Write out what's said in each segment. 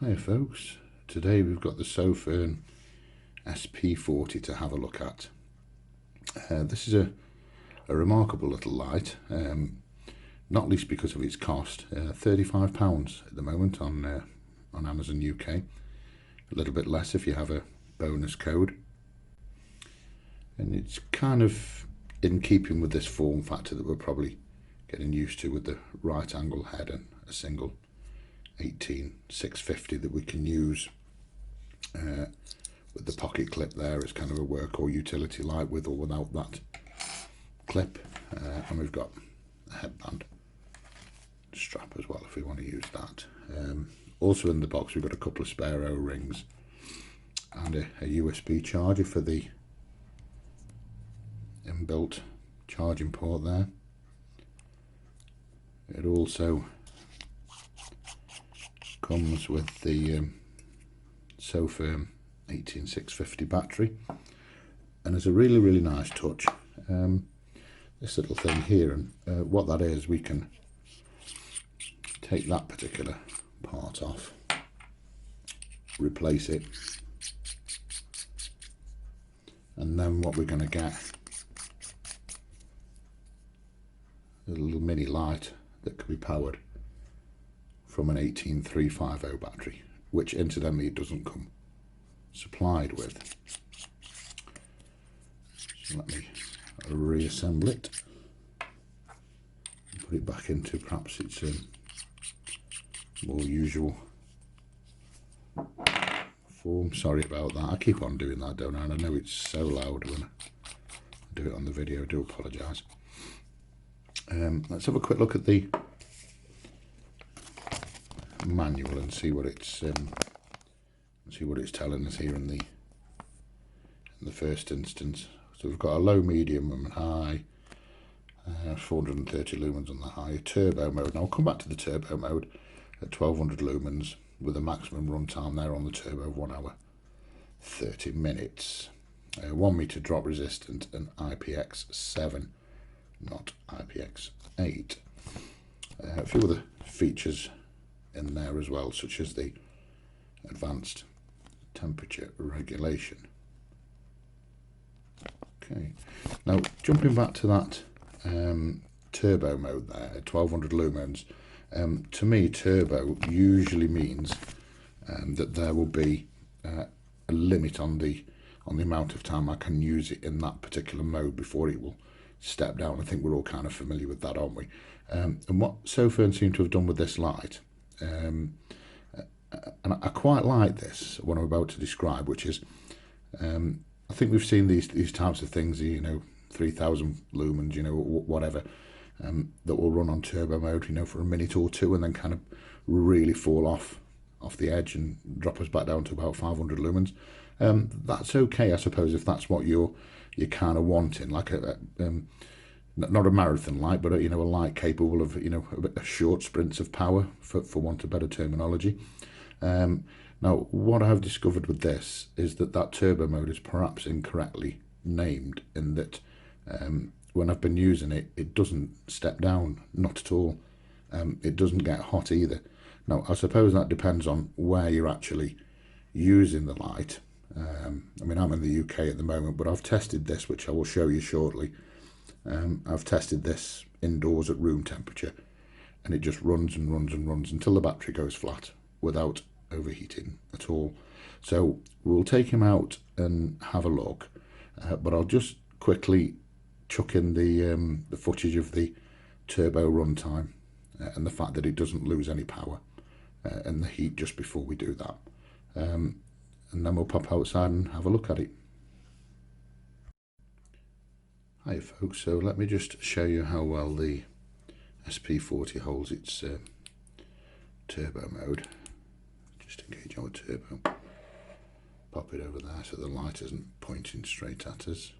Hi folks, today we've got the Sofirn SP40 to have a look at. This is a remarkable little light, not least because of its cost. £35 at the moment on Amazon UK, a little bit less if you have a bonus code. And it's kind of in keeping with this form factor that we're probably getting used to with the right angle head and a single 18650 that we can use with the pocket clip there as kind of a work or utility light with or without that clip, and we've got a headband strap as well if we want to use that. Also in the box we've got a couple of spare O-rings and a USB charger for the inbuilt charging port there. It also comes with the Sofirn 18650 battery, and there's a really nice touch, this little thing here, and what that is, we can take that particular part off, replace it, and then what we're going to get is a little mini light that can be powered from an 18350 battery, which incidentally it doesn't come supplied with. So let me reassemble it and put it back into perhaps its more usual form. Sorry about that, I keep on doing that, don't I? And I know it's so loud when I do it on the video, I do apologise. Let's have a quick look at the manual and see what it's telling us here in the first instance. So we've got a low, medium and high, 430 lumens on the high, turbo mode. Now I'll come back to the turbo mode at 1200 lumens with a maximum runtime there on the turbo of 1 hour 30 minutes. 1 meter drop resistant and IPX7, not IPX8. A few other features in there as well, such as the advanced temperature regulation. Okay, now jumping back to that turbo mode there at 1200 lumens, to me turbo usually means that there will be a limit on the amount of time I can use it in that particular mode before it will step down. I think we're all kind of familiar with that, aren't we? And what Sofirn seem to have done with this light, and I quite like this, what I'm about to describe, which is, I think we've seen these types of things, 3000 lumens, whatever, that will run on turbo mode, for a minute or two and then kind of really fall off the edge and drop us back down to about 500 lumens. That's okay, I suppose, if that's what you're kind of wanting, like not a marathon light, but a light capable of a short sprints of power, for want of better terminology. Now what I have discovered with this is that turbo mode is perhaps incorrectly named, in that when I've been using it, it doesn't step down, not at all. It doesn't get hot either. Now I suppose that depends on where you're actually using the light. I mean, I'm in the UK at the moment, but I've tested this, which I will show you shortly. I've tested this indoors at room temperature, and it just runs and runs and runs until the battery goes flat without overheating at all. So we'll take him out and have a look, but I'll just quickly chuck in the footage of the turbo runtime and the fact that it doesn't lose any power and the heat just before we do that, and then we'll pop outside and have a look at it. Hi folks, so let me just show you how well the SP40 holds its turbo mode. Just engage our turbo, pop it over there so the light isn't pointing straight at us.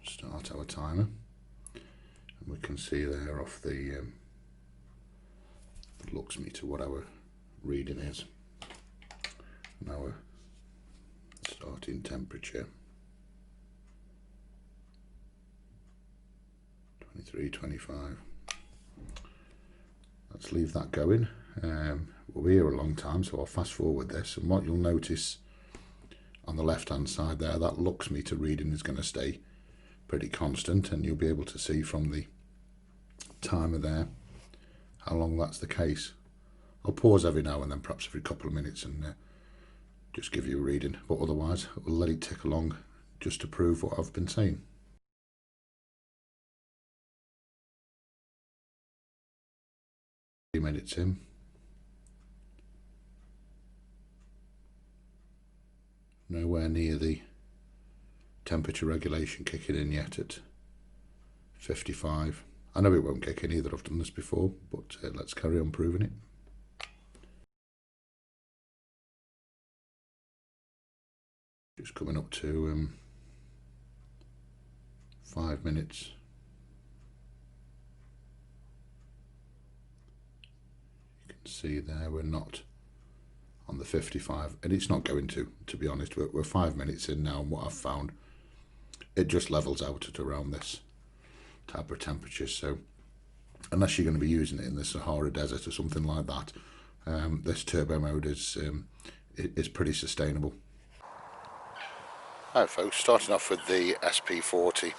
Start our timer, and we can see there off the lux meter what our reading is, and our starting temperature. 23, 25. let's leave that going. We'll be here a long time, so I'll fast forward this, and what you'll notice on the left hand side there, that lux meter reading is going to stay pretty constant, and you'll be able to see from the timer there how long that's the case. I'll pause every now and then, perhaps every couple of minutes, and just give you a reading, but otherwise we'll let it tick along just to prove what I've been saying. Minutes in. Nowhere near the temperature regulation kicking in yet at 55. I know it won't kick in either, I've done this before, but let's carry on proving it. Just coming up to 5 minutes. You can see there we're not on the 55, and it's not going to be honest. We're 5 minutes in now, and what I've found, it just levels out at around this type of temperature. So unless you're going to be using it in the Sahara Desert or something like that, this turbo mode is pretty sustainable. Right folks, starting off with the SP40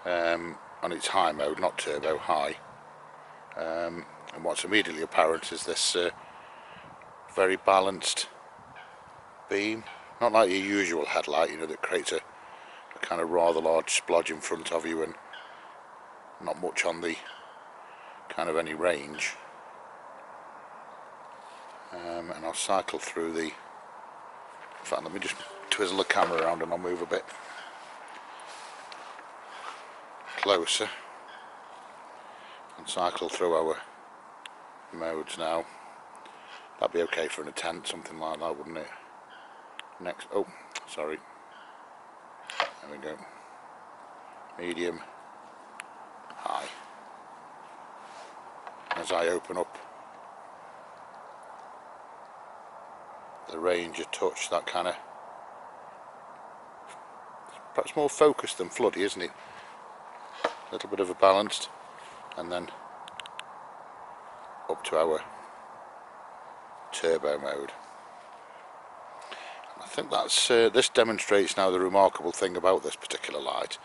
on its high mode, not turbo, high, and what's immediately apparent is this very balanced beam, not like your usual headlight, you know, that creates a kind of rather large splodge in front of you and not much on the kind of any range. And I'll cycle through the, in fact let me just twizzle the camera around and I'll move a bit closer and cycle through our modes now. That'd be okay for in a tent, something like that, wouldn't it? Next, oh, sorry. There we go. Medium, high. As I open up the range a touch, that kind of, perhaps more focused than floody, isn't it? A little bit of a balanced, and then up to our turbo mode. I think that's this demonstrates now the remarkable thing about this particular light,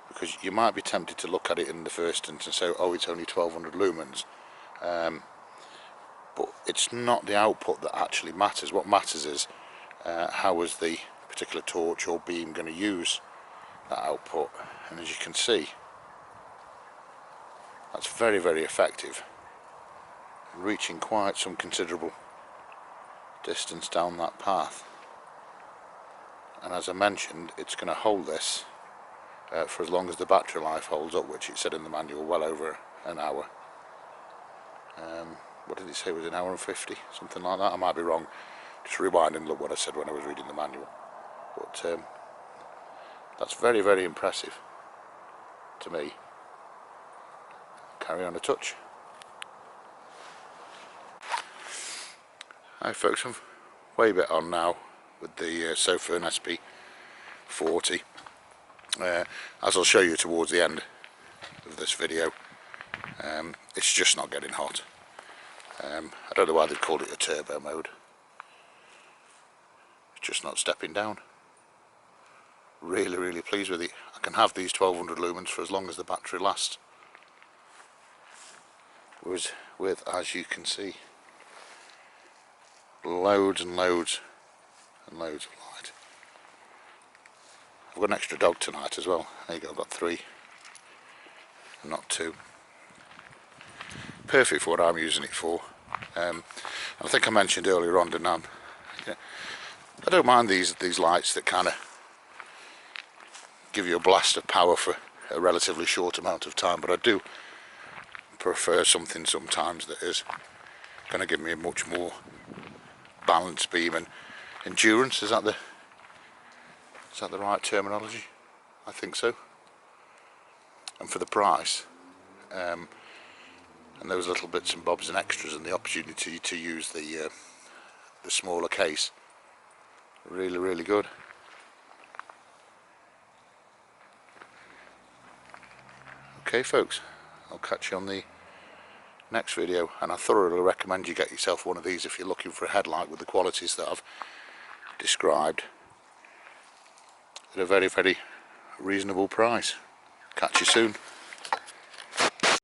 because you might be tempted to look at it in the first instance and say, oh, it's only 1200 lumens, but it's not the output that actually matters. What matters is how is the particular torch or beam going to use that output, and as you can see, that's very, very effective, reaching quite some considerable distance down that path. And as I mentioned, it's going to hold this for as long as the battery life holds up, which it said in the manual, well over an hour. What did it say, it was an hour and 50, something like that? I might be wrong, just rewind and look what I said when I was reading the manual. But that's very, very impressive to me. Carry on a touch. Hi folks, I'm way a bit on now with the Sofirn SP40. As I'll show you towards the end of this video, it's just not getting hot. I don't know why they've called it a turbo mode. It's just not stepping down. Really, really pleased with it. I can have these 1200 lumens for as long as the battery lasts. With, as you can see, loads and loads and loads of light. I've got an extra dog tonight as well. There you go, I've got 3 and not 2. Perfect for what I'm using it for. And I think I mentioned earlier on, didn't I? I don't mind these lights that kind of give you a blast of power for a relatively short amount of time, but I do prefer something sometimes that is going to give me a much more balanced beam and endurance. Is that the right terminology? I think so. And for the price, and those little bits and bobs and extras and the opportunity to use the smaller case, really, really good. Okay folks, I'll catch you on the next video, and I thoroughly recommend you get yourself one of these if you're looking for a headlight with the qualities that I've described at a very, very reasonable price. Catch you soon.